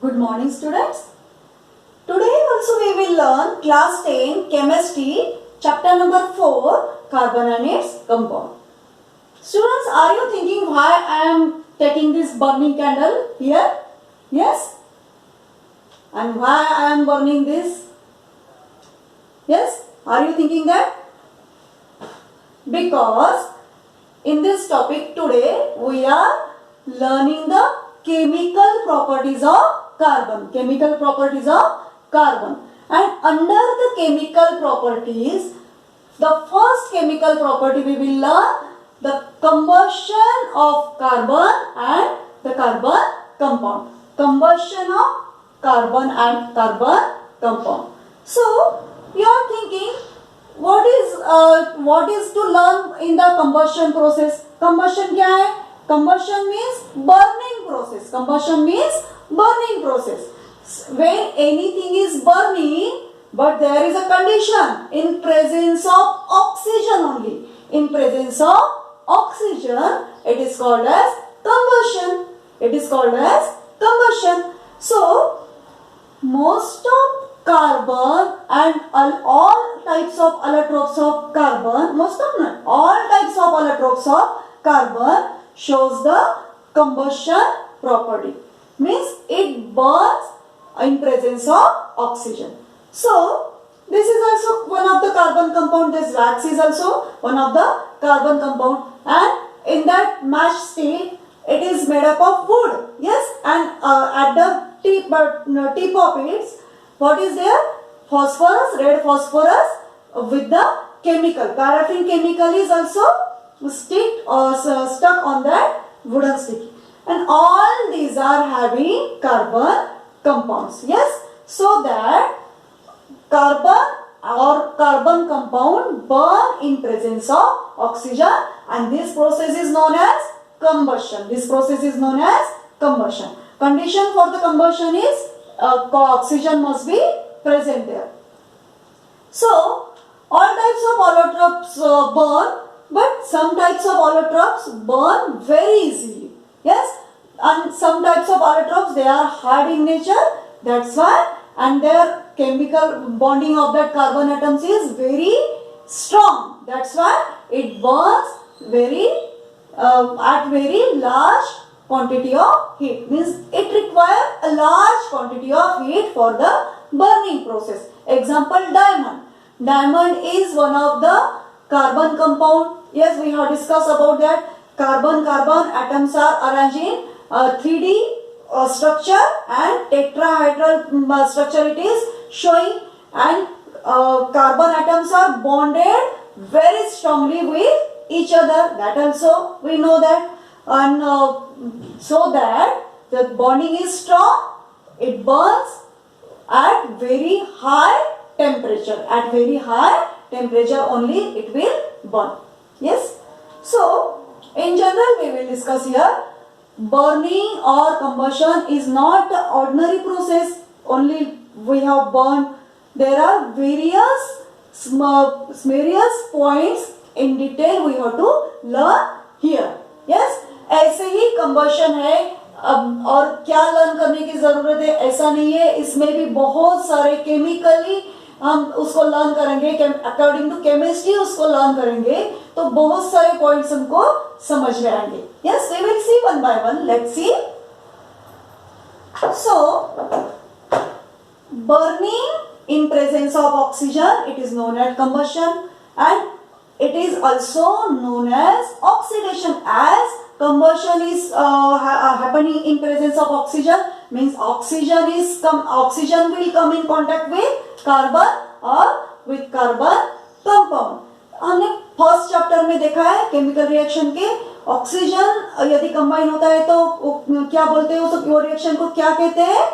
Good morning students. Today also we will learn class 10 chemistry chapter number 4 carbon and its compound. Students, are you thinking why I am taking this burning candle here? Yes? And why I am burning this? Yes? Are you thinking that? Because in this topic today we are learning the chemical properties of carbon. Chemical properties of carbon. And under the chemical properties, the first chemical property we will learn the combustion of carbon and the carbon compound. Combustion of carbon and carbon compound. So you are thinking what is to learn in the combustion process? Combustion क्या है? Combustion means burning process. Combustion means burning process. When anything is burning, but there is a condition in presence of oxygen only. In presence of oxygen, it is called as combustion. It is called as combustion. So, most of carbon and all types of allotropes of carbon, all types of allotropes of carbon shows the combustion property. Means it burns in presence of oxygen. So, this is also one of the carbon compound. This wax is also one of the carbon compound. And in that match state, it is made up of wood. Yes, and at the tip of it, what is there? Phosphorus, red phosphorus with the chemical. Paraffin chemical is also stuck on that wooden stick. And all these are having carbon compounds. Yes, so that carbon or carbon compound burn in presence of oxygen, and this process is known as combustion. This process is known as combustion. Condition for the combustion is oxygen must be present there. So, all types of allotropes burn, but some types of allotropes burn very easily. Yes, and some types of allotropes, they are hard in nature. That's why, and their chemical bonding of that carbon atoms is very strong. That's why it burns at very large quantity of heat. Means it requires a large quantity of heat for the burning process. Example, diamond. Diamond is one of the carbon compound. Yes, we have discussed about that. Carbon atoms are arranged in 3D structure and tetrahedral structure it is showing, and carbon atoms are bonded very strongly with each other. That also we know that. And so that the bonding is strong, it burns at very high temperature. At very high temperature only it will burn. Yes. So, in general we will discuss here, burning or combustion is not the ordinary process. Only we have burned. There are various points in detail we have to learn here. Yes. ऐसे ही combustion है. अब और क्या learn करने की जरूरत है ऐसा नहीं है. इसमें भी बहुत सारे केमिकली हम उसको लर्न करेंगे. अकॉर्डिंग टू केमिस्ट्री उसको लर्न करेंगे तो बहुत सारे पॉइंट्स हमको समझ में आएंगे. Yes, we will see one by one. Let's see. So burning in presence of oxygen, it is known as combustion, and it is also known as oxidation. As combustion is happening in presence of oxygen, means oxygen will come in contact with carbon or with carbon compound. हमने first chapter में देखा है chemical reaction के. Oxygen यदि combine होता है तो क्या बोलते हैं वो रिएक्शन को क्या कहते हैं?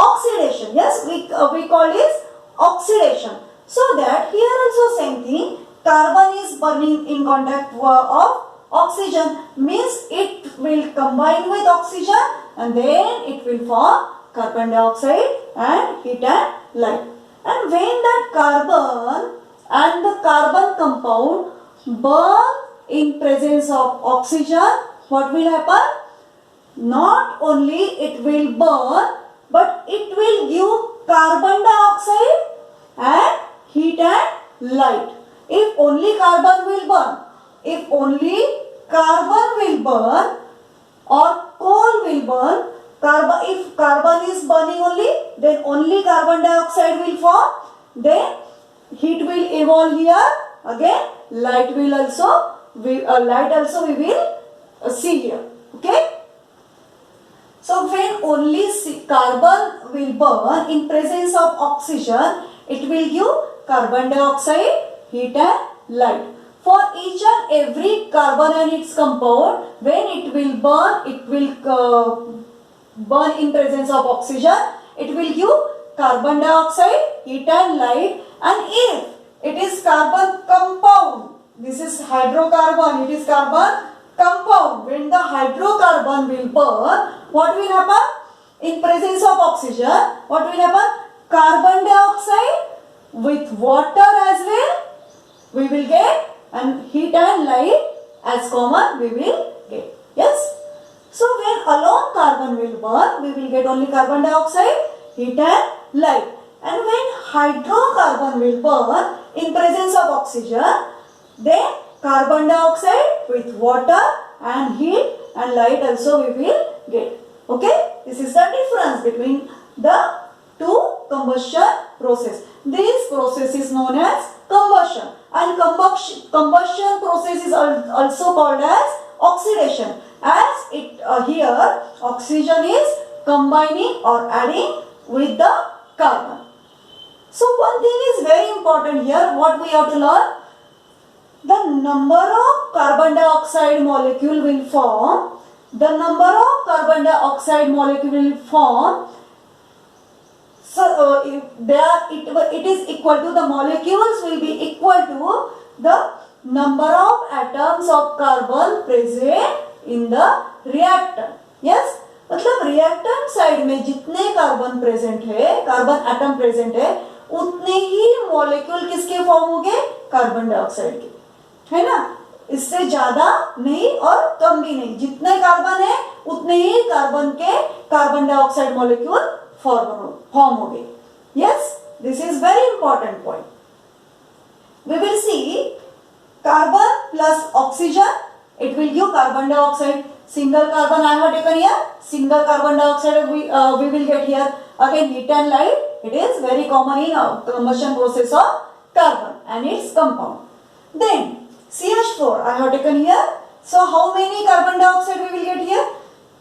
Oxidation. Yes, we call it oxidation. So that here also same thing. Carbon is burning in contact of oxygen, means it will combine with oxygen and then it will form carbon dioxide and heat and light. And when that carbon and the carbon compound burn in presence of oxygen, what will happen? Not only it will burn, but it will give carbon dioxide and heat and light. If only carbon will burn, if only carbon will burn or coal will burn, if carbon is burning only, then only carbon dioxide will form, then heat will evolve here, again light will also, we will see here, okay. So when only carbon will burn in presence of oxygen, it will give carbon dioxide, heat and light. For each and every carbon and its compound, when it will burn in presence of oxygen, it will give carbon dioxide, heat and light. And if it is carbon compound, this is hydrocarbon, it is carbon compound. When the hydrocarbon will burn, what will happen? In presence of oxygen, what will happen? Carbon dioxide with water as well we will get, and heat and light as common we will get. Yes? So when alone carbon will burn, we will get only carbon dioxide, heat and light. And when hydrocarbon will burn in presence of oxygen, then carbon dioxide with water and heat and light also we will get. Okay? This is the difference between the two combustion process. This process is known as combustion, and combustion process is also called as oxidation, as it here oxygen is combining or adding with the carbon. So one thing is very important here, what we have to learn, the number of carbon dioxide molecule will form, the number of carbon dioxide molecule will form. So it is equal to, the molecules will be equal to the number of atoms of carbon present in the reactant. Yes, मतलब reactant side में जितने carbon present है, carbon atom present है, उतने ही molecule किसके form होंगे? Carbon dioxide के, है ना? इससे ज्यादा नहीं और कम भी नहीं, जितने कार्बन है उतने ही कार्बन के कार्बन डाइऑक्साइड मॉलिक्यूल फॉर्म हो गए. Yes, this is very important point. We will see carbon plus oxygen, it will give carbon dioxide. Single carbon I have taken here, single carbon dioxide we will get here. Again heat and light, it is very common in combustion process of carbon and its compound. Then CH4 I have taken here. So how many carbon dioxide we will get here?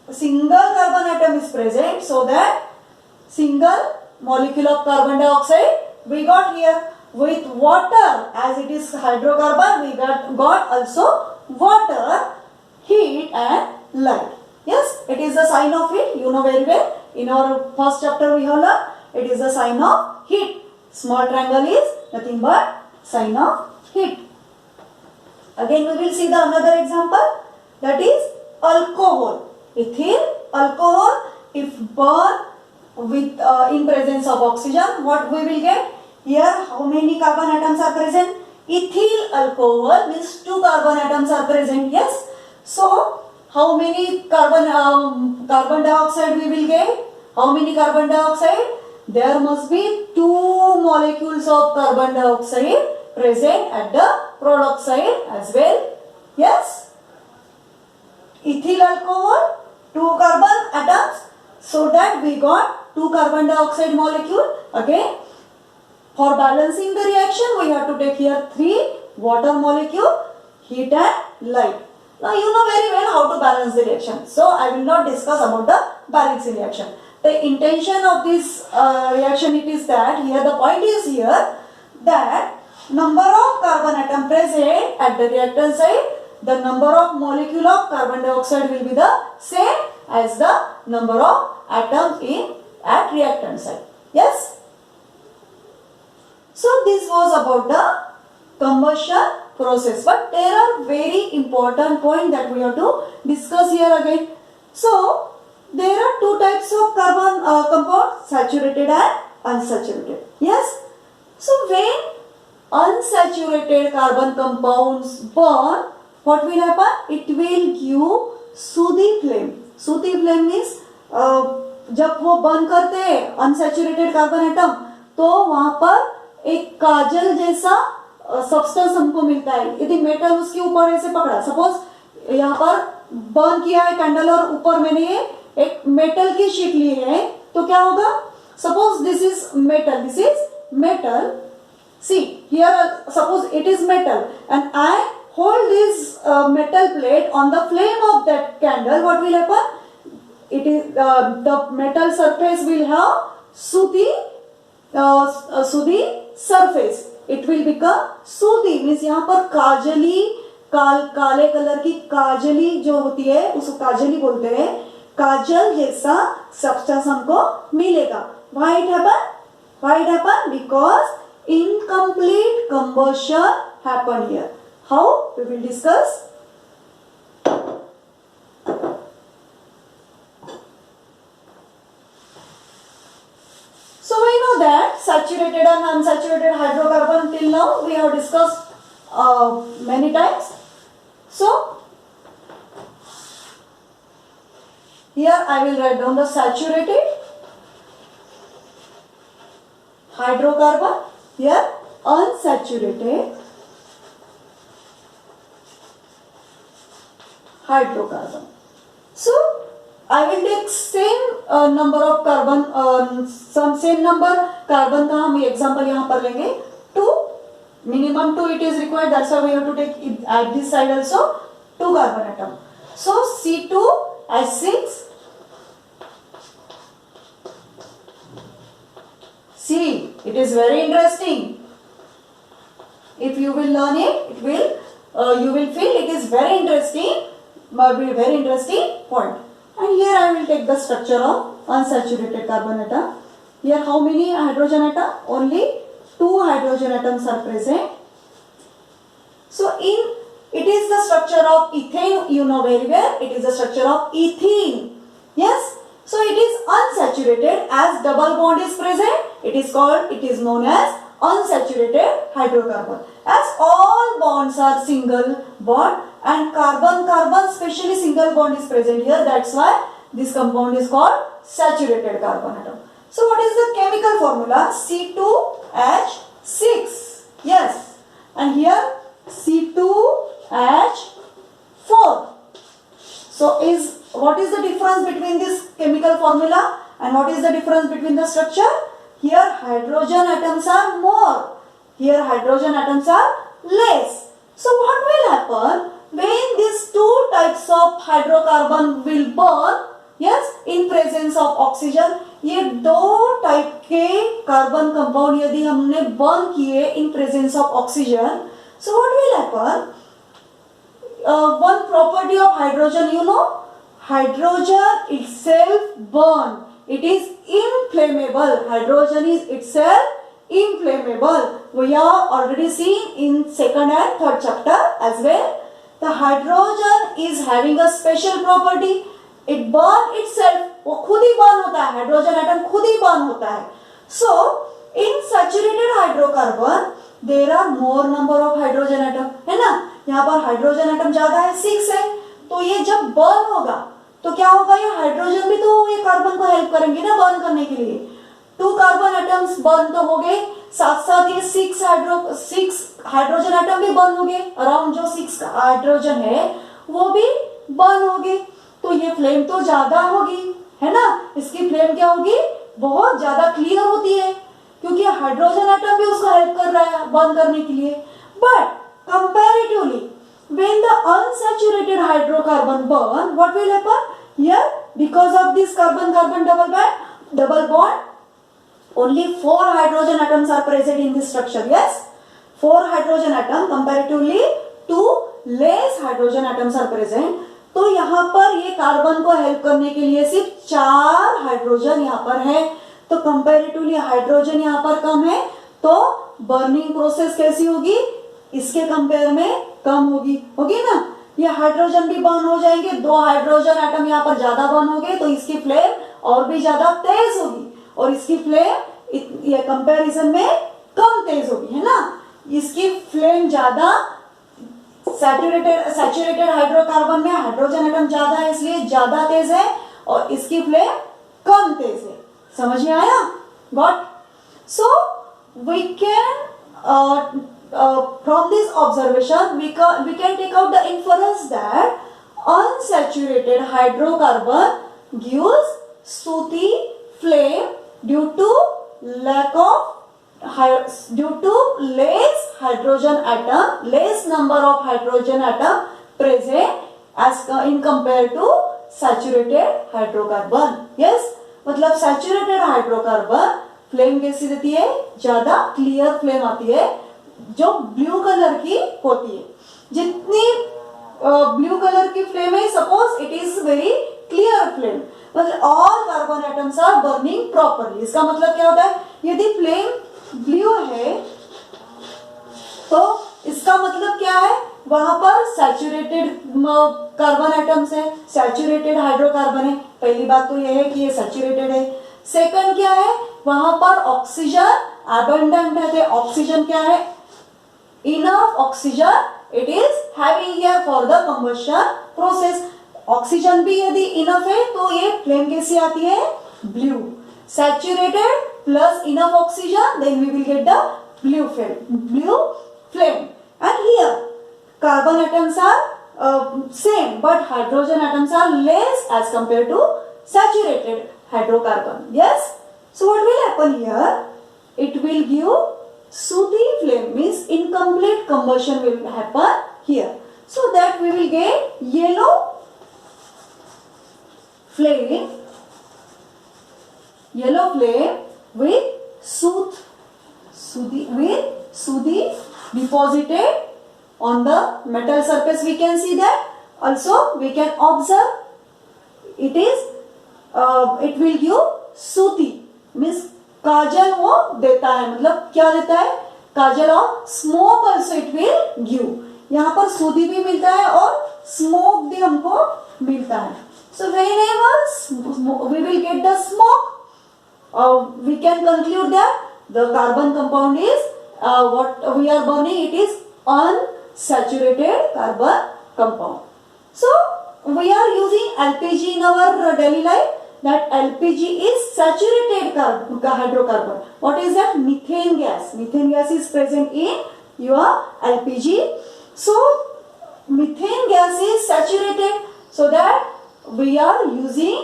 A single carbon atom is present, so that single molecule of carbon dioxide we got here. With water, as it is hydrocarbon, we got also water, heat and light. Yes, it is the sign of heat, you know very well. In our first chapter we have learned, it is the sign of heat. Small triangle is nothing but sign of heat. Again we will see the another example, that is alcohol. Ethyl alcohol, if burn with in presence of oxygen, what we will get? Here how many carbon atoms are present? Ethyl alcohol means 2 carbon atoms are present. Yes. So how many carbon dioxide we will get? How many carbon dioxide? There must be 2 molecules of carbon dioxide present at the product side as well. Yes. Ethyl alcohol, 2 carbon atoms, so that we got 2 carbon dioxide molecule. Again, for balancing the reaction, we have to take here 3 water molecule, heat and light. Now you know very well how to balance the reaction, so I will not discuss about the balancing reaction. The intention of this reaction, it is that here the point is here that number of carbon atom present at the reactant side, the number of molecule of carbon dioxide will be the same as the number of atoms at reactant side. Yes. So this was about the combustion process, but there are very important points that we have to discuss here again. So there are 2 types of carbon compounds, saturated and unsaturated. Yes. So when unsaturated carbon compounds burn, what will happen? It will give sooty flame. Sooty flame means जब वो burn करते हैं unsaturated carbon atom, तो वहां पर एक काजल जैसा substance हमको मिलता है। यदि मेटल उसके ऊपर ऐसे पकड़ा, सपोज यहाँ पर बर्न किया है कैंडल और ऊपर मैंने ये एक मेटल की शीट ली है, तो क्या होगा? Suppose this is metal, see here suppose it is metal and I hold this metal plate on the flame of that candle. What will happen? It is the metal surface will have sooty surface. It will become sooty, means यहाँ पर काजली काले colour की काजली जो होती है उसको काजली बोलते हैं, काजल जैसा सब्सटेंस हमको मिलेगा। Why it happen? Because incomplete combustion happen here. How? We will discuss. So we know that saturated and unsaturated hydrocarbon till now we have discussed many times. So here I will write down the saturated hydrocarbon, here unsaturated hydrocarbon. So I will take same number of carbon, same number carbon का हम example यहाँ पर लेंगे 2, minimum 2 it is required, that's why we have to take it at this side also 2 carbon atom. So C2H6, see, it is very interesting. If you will learn it, you will feel it is very interesting, might be a very interesting point. And here I will take the structure of unsaturated carbon atom. Here how many hydrogen atom? Only 2 hydrogen atoms are present. So it is the structure of ethane, you know very well, it is the structure of ethene. Yes? So it is unsaturated, as double bond is present, it is known as unsaturated hydrocarbon. As all bonds are single bond and carbon especially single bond is present here, that's why this compound is called saturated carbon atom. So what is the chemical formula? C2H6. Yes. And here C2H4. So what is the difference between this chemical formula and what is the difference between the structure? Here hydrogen atoms are more, here hydrogen atoms are less. So what will happen when these two types of hydrocarbon will burn? Yes, in presence of oxygen. ये दो type के carbon compound यदि हमने burn किए in presence of oxygen, so what will happen? One property of hydrogen, you know, hydrogen itself burn. It is inflammable. Hydrogen is itself inflammable. We have already seen in 2nd and 3rd chapter as well. The hydrogen is having a special property. It burn itself. वो खुद ही burn होता है. Hydrogen atom खुद ही burn होता है. So in saturated hydrocarbon there are more number of hydrogen atom, है ना? यहाँ पर हाइड्रोजन एटम ज्यादा है, 6 है, तो ये जब बर्न होगा तो क्या होगा? ये हाइड्रोजन भी तो ये कार्बन को हेल्प करेंगे ना बर्न करने के लिए। 2 कार्बन एटम्स बर्न तो हो गए, साथ साथ ये 6 हाइड्रोजन एटम भी बर्न हो गए, अराउंड जो 6 हाइड्रोजन है वो भी बर्न हो गए, तो ये फ्लेम तो ज्यादा होगी, है ना? इसकी फ्लेम क्या होगी? बहुत ज्यादा क्लियर होती है, क्योंकि हाइड्रोजन एटम भी उसको हेल्प कर रहा है बर्न करने के लिए। But comparatively, when the unsaturated hydrocarbon burn, what will happen? Here, because of this carbon-carbon double bond, only 4 hydrogen atoms are present in this structure. Yes, 4 hydrogen atoms comparatively to less hydrogen atoms are present. तो यहाँ पर ये carbon को help करने के लिए सिर्फ 4 hydrogen यहाँ पर है, तो कंपैरेटिवली हाइड्रोजन यहाँ पर कम है, तो बर्निंग प्रोसेस कैसी होगी? इसके कंपेयर में कम होगी ना? ये हाइड्रोजन भी बर्न हो जाएंगे, 2 हाइड्रोजन एटम यहाँ पर ज्यादा बर्न हो गए, तो इसकी फ्लेम और भी ज्यादा तेज होगी, और इसकी फ्लेम ये कंपैरिजन में कम तेज होगी, है ना? इसकी फ्लेम ज्यादा, सैचुरेटेड हाइड्रोकार्बन में हाइड्रोजन एटम ज्यादा है इसलिए ज्यादा तेज है, और इसकी फ्लेम कम तेज समझ में आया? Got? So we can from this observation we can take out the inference that unsaturated hydrocarbon gives sooty flame due to less number of hydrogen atom present as in compared to saturated hydrocarbon. Yes, मतलब saturated hydrocarbon flame कैसी देती है? ज्यादा clear flame आती है जो blue colour की होती है. जितनी ब्लू कलर की फ्लेम है, suppose it is very clear flame, मतलब all carbon atoms are burning properly. इसका मतलब क्या होता है? यदि फ्लेम ब्लू है तो इसका मतलब क्या है? वहां पर सैचुरेटेड कार्बन एटम्स है, सैचुरेटेड हाइड्रोकार्बन है. पहली बात तो यह है कि ये सैचुरेटेड है. सेकंड क्या है? वहां पर ऑक्सीजन अबंडेंट है. ऑक्सीजन क्या है? Enough oxygen it is having here for the combustion process. Oxygen भी यदि इनफ है तो ये फ्लेम कैसी आती है? Blue. Saturated plus enough oxygen, then we will get the blue flame. And here carbon atoms are same, but hydrogen atoms are less as compared to saturated hydrocarbon. Yes, so what will happen here? It will give sooty flame, means incomplete combustion will happen here, so that we will get yellow flame with sooty deposited on the metal surface. We can see that. Also we can observe it will give sooty, means काजल वो देता है. मतलब क्या देता है? काजल. और smoke also it will give. यहाँ पर सूदी भी मिलता है और स्मोक भी हमको मिलता है. So whenever we will get the smoke, we can conclude that the carbon compound is what we are burning, it is unsaturated carbon compound. So we are using LPG in our daily life. That LPG is saturated hydrocarbon. What is that? Methane gas. Methane gas is present in your LPG. So methane gas is saturated, so that we are using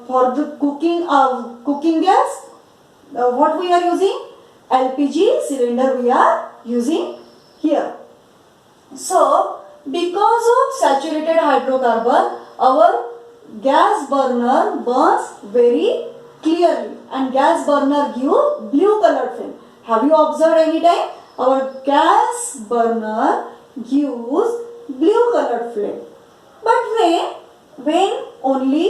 for the cooking gas. What we are using? LPG cylinder we are using here. So because of saturated hydrocarbon, our gas burner burns very clearly, and gas burner give blue colored flame. Have you observed any time? Our gas burner gives blue colored flame. But when only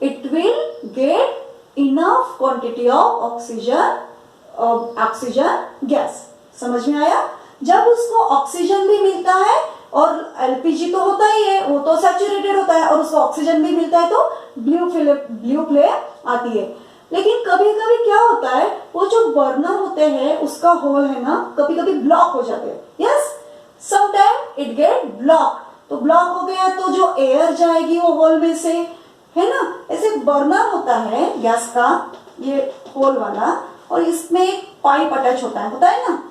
it will get enough quantity of oxygen gas. समझ में आया? जब उसको oxygen भी मिलता है, और LPG तो होता ही है, वो तो सैचुरेटेड होता है, और उसको ऑक्सीजन भी मिलता है तो ब्लू फ्लेम आती है. लेकिन कभी कभी क्या होता है, वो जो बर्नर होते हैं उसका होल है ना, कभी कभी ब्लॉक हो जाते हैं. Yes, sometime it get block. तो ब्लॉक हो गया तो जो एयर जाएगी वो होल में से, है ना. ऐसे बर्नर होता है गैस का, ये होल वाला, और इसमें एक पाइप अटैच होता है ना.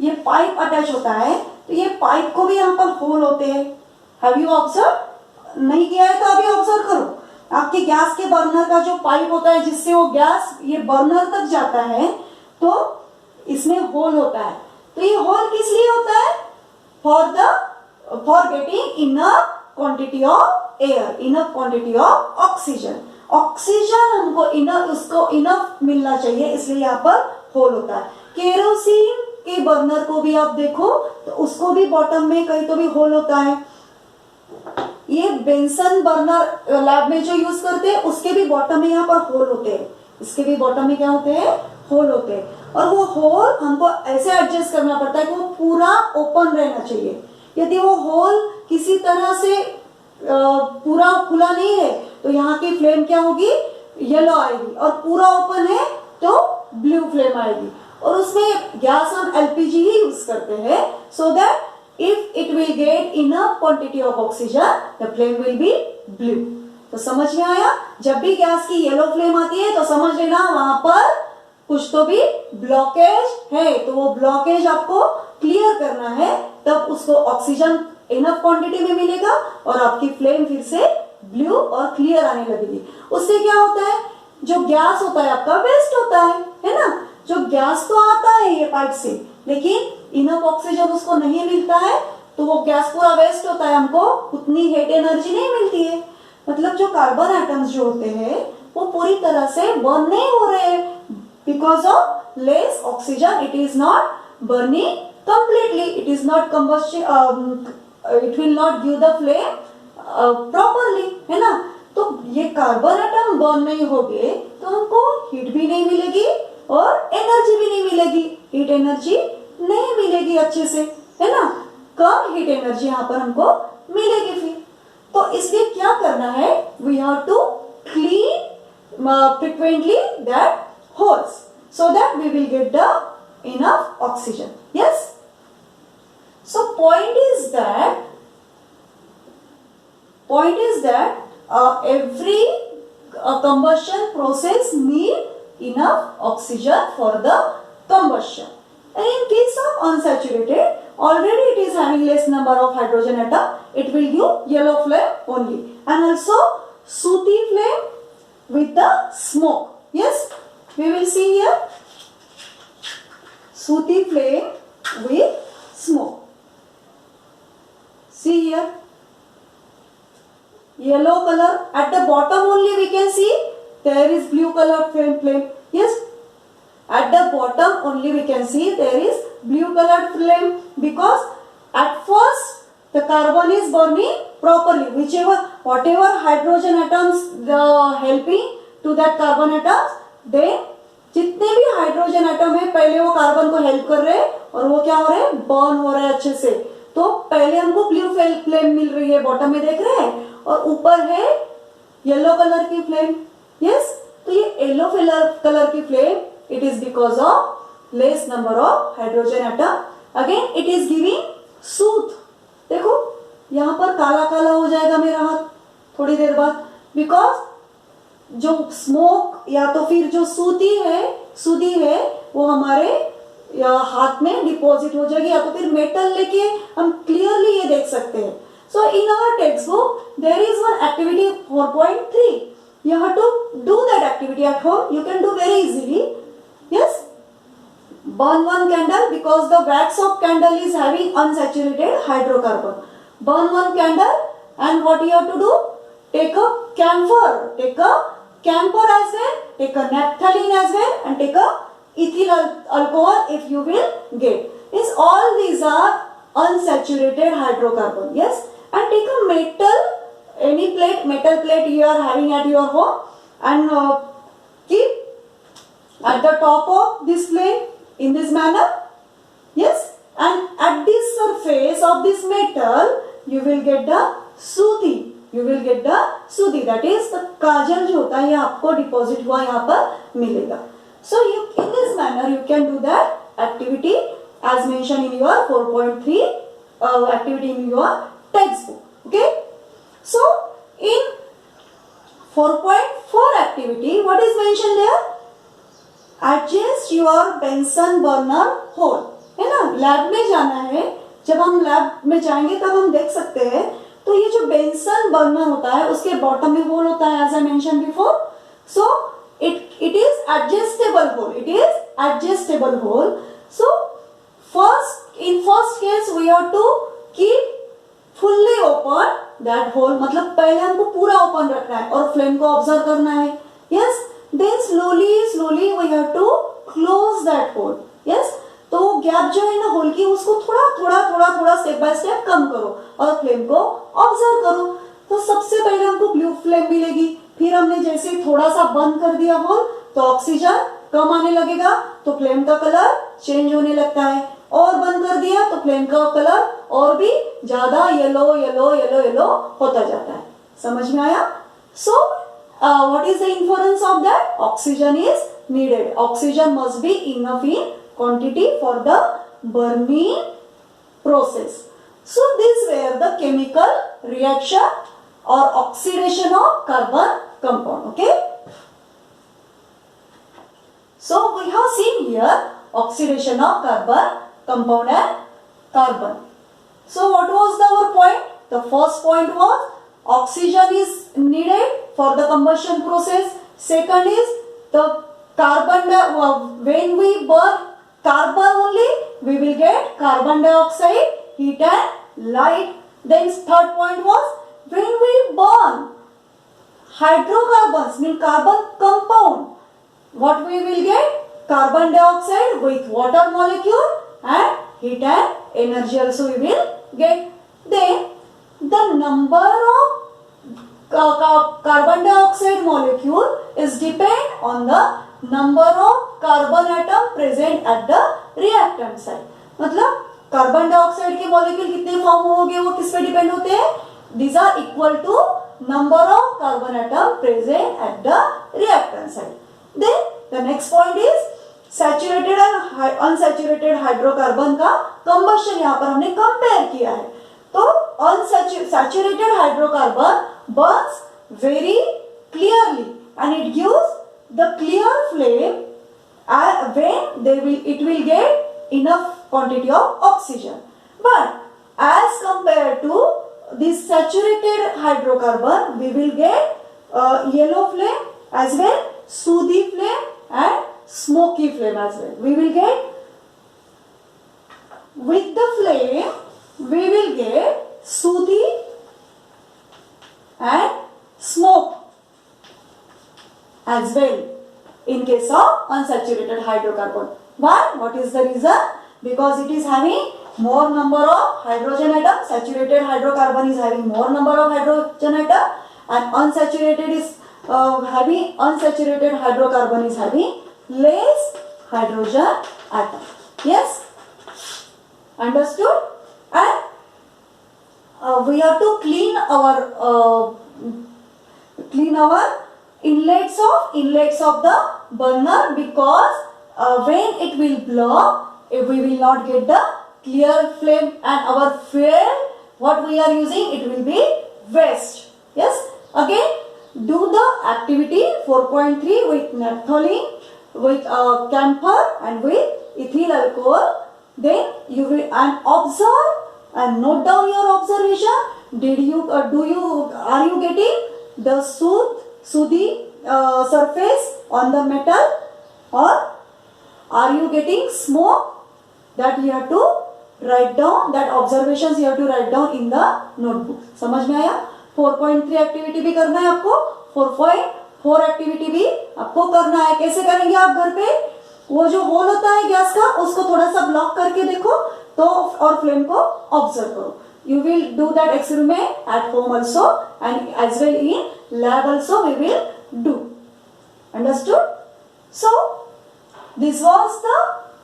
ये पाइप अटैच होता है, तो ये पाइप को भी यहाँ पर होल होते हैं. Have you observe? नहीं किया है तो अभी ऑब्जर्व करो. आपके गैस के बर्नर का जो पाइप होता है जिससे वो गैस ये बर्नर तक जाता है, तो इसमें होल होता है. तो ये होल किस लिए होता है? For getting enough quantity of air, enough quantity of oxygen. Oxygen हमको उसको इनफ मिलना चाहिए, इसलिए यहाँ पर होल होता है. केरोसिन के बर्नर को भी आप देखो तो उसको भी बॉटम में कहीं तो भी होल होता है. ये बेंसन बर्नर लैब में जो यूज करते हैं उसके भी बॉटम में यहाँ पर होल होते हैं. इसके भी बॉटम में क्या होते हैं? होल होते हैं. और वो होल हमको ऐसे एडजस्ट करना पड़ता है कि वो पूरा ओपन रहना चाहिए. यदि वो होल किसी तरह से पूरा खुला नहीं है तो यहाँ की फ्लेम क्या होगी? येलो आएगी. और पूरा ओपन है तो ब्लू फ्लेम आएगी. और उसमें गैस हम एलपीजी ही यूज करते हैं, so that if it will get enough quantity of oxygen the flame will be blue. तो समझ में आया, जब भी गैस की येलो फ्लेम आती है तो समझ लेना वहां पर कुछ तो भी ब्लॉकेज है, तो वो ब्लॉकेज आपको क्लियर करना है, तब उसको ऑक्सीजन इनफ क्वांटिटी में मिलेगा और आपकी फ्लेम फिर से ब्लू और क्लियर आने लगेगी। उससे क्या होता है, जो गैस होता है आपका वेस्ट होता है ना, जो गैस तो आता है ये पाइप से, लेकिन इनफ ऑक्सीजन उसको नहीं मिलता है, तो वो गैस पूरा वेस्ट होता है, हमको उतनी हीट एनर्जी नहीं मिलती है। मतलब जो कार्बन एटम्स जो होते हैं वो पूरी तरह से बर्न नहीं हो रहे हैं, because of less oxygen it is not burning completely, it is not combusting, it will not give the flame properly, है ना। तो ये कार्बन एटम बर्न नहीं होंगे तो हमको हीट भी नहीं मिलेगी और एनर्जी भी नहीं मिलेगी, हीट एनर्जी नहीं मिलेगी अच्छे से, है ना, कम हीट एनर्जी यहाँ पर हमको मिलेगी फिर। तो इसलिए क्या करना है, we have to clean frequently that holes so that we will get the enough oxygen. Yes, so point is that every combustion process need enough oxygen for the combustion, and in case of unsaturated, already it is having less number of hydrogen atom, it will give yellow flame only, and also sooty flame with the smoke. Yes, we will see here sooty flame with smoke. See here, yellow color at the bottom only we can see there is blue color flame. Yes, at the bottom only we can see there is blue colored flame, because at first the carbon is burning properly, whatever hydrogen atoms helping to that carbon atoms, then जितने भी hydrogen atom है पहले वो carbon को help कर रहे हैं और वो क्या हो रहे हैं, बर्न हो रहे हैं अच्छे से। तो पहले हमको ब्लू फ्लेम मिल रही है, बॉटम में देख रहे हैं, और ऊपर है येलो कलर की फ्लेम। यस, तो ये येलो कलर की flame, it is because of less number of hydrogen atom. Again it is giving soothe, देखो यहां पर काला काला हो जाएगा मेरा हाथ थोड़ी देर बाद, बिकॉज जो स्मोक या तो फिर जो सूदी है वो हमारे हाथ में डिपॉजिट हो जाएगी, या तो फिर मेटल लेके हम क्लियरली ये देख सकते हैं। So in our textbook there is one activity 4.3, you have to do that activity at home, you can do very easily. Yes, burn one candle, because the wax of candle is having unsaturated hydrocarbon. Burn one candle, and what you have to do, take a camphor as well, take a naphthalene as well, and take a ethyl alcohol if you will get. Is all these are unsaturated hydrocarbon. Yes, and take a metal plate you are having at your home, and keep at the top of this flame in this manner. Yes, and at this surface of this metal you will get the Sudi, that is the काजल जो होता है ये आपको deposit हुआ यहाँ पर मिलेगा। So you in this manner you can do that activity as mentioned in your 4.3 activity in your textbook. Okay, so in 4.4 activity what is mentioned there, adjust your Bunsen burner hole, है ना। Lab में जाना है, जब हम lab में जाएंगे तब हम देख सकते हैं, तो ये जो बेंसन बर्नर होता है उसके बॉटम में होल होता है, as I mention before. So it is adjustable hole. So first case we have to keep fully open that hole, मतलब पहले हमको पूरा ओपन रखना है और फ्लेम को ऑब्जर्व करना है। Yes, then slowly we have to close that hole. Yes, तो गैप जो है ना होल की, उसको थोड़ा स्टेप बाय स्टेप कम करो और फ्लेम को ऑब्जर्व करो। तो सबसे पहले हमको ब्लू फ्लेम मिलेगी, फिर हमने जैसे थोड़ा सा बंद कर दिया होल तो ऑक्सीजन कम आने लगेगा, तो फ्लेम का कलर चेंज होने लगता है, और बंद कर दिया तो फ्लेम का कलर और भी ज्यादा येलो होता जाता है। समझ में आया? So what is the inference of that? Oxygen is needed. Oxygen must be enough in quantity for the burning process. So these were the chemical reaction or oxidation of carbon compound. Okay. So we have seen here oxidation of carbon compound and carbon. So what was our point? The first point was oxygen is needed for the combustion process. Second is the when we burn carbon only, we will get carbon dioxide, heat and light. Then third point was when we burn hydrocarbons, mean carbon compound, what we will get? Carbon dioxide with water molecule and heat and energy also we will get. Then the number of carbon dioxide molecule is depend on the number of carbon atom present at the reactant side. मतलब carbon dioxide के molecule कितने form होंगे वो किस पे depend होते हैं? These are equal to number of carbon atom present at the reactant side. Then the next point is saturated और अनसैचुरेटेड हाइड्रोकार्बन का कंबशन यहाँ पर हमने कंपेयर किया है. तो unsaturated hydrocarbon Burns very clearly and it gives the clear flame when it will get enough quantity of oxygen. But as compared to this saturated hydrocarbon, we will get yellow flame as well, sooty flame and smoky flame as well. We will get with the flame, we will get sooty and smoke as well in case of unsaturated hydrocarbon. Why? What is the reason? Because it is having more number of hydrogen atoms. Saturated hydrocarbon is having more number of hydrogen atom, and unsaturated hydrocarbon is having less hydrogen atom. Yes, understood? And we have to clean our inlets of the burner, because when it will blow, we will not get the clear flame, and our fuel what we are using, it will be waste. Yes, again do the activity 4.3 with naphthalene, with camphor and with ethyl alcohol. Then you will observe and note down your observation. Are you getting the soothy surface on the metal, or are you getting smoke? That you have to write down, that observations you have to write down in the notebook. समझ में आया? 4.3 activity भी करना है आपको, 4.4 activity भी आपको करना है. कैसे करेंगे आप घर पे? वो जो होल होता है गैस का, उसको थोड़ा सा ब्लॉक करके देखो तो, और फ्लेम को ऑब्जर्व करो. You will do that experiment at home also, and as well in lab also we will do. Understood? So this was the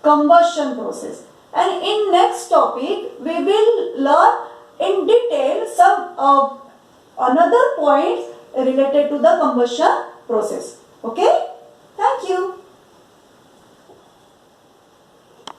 combustion process, and in next topic we will learn in detail some another points related to the combustion process. Okay.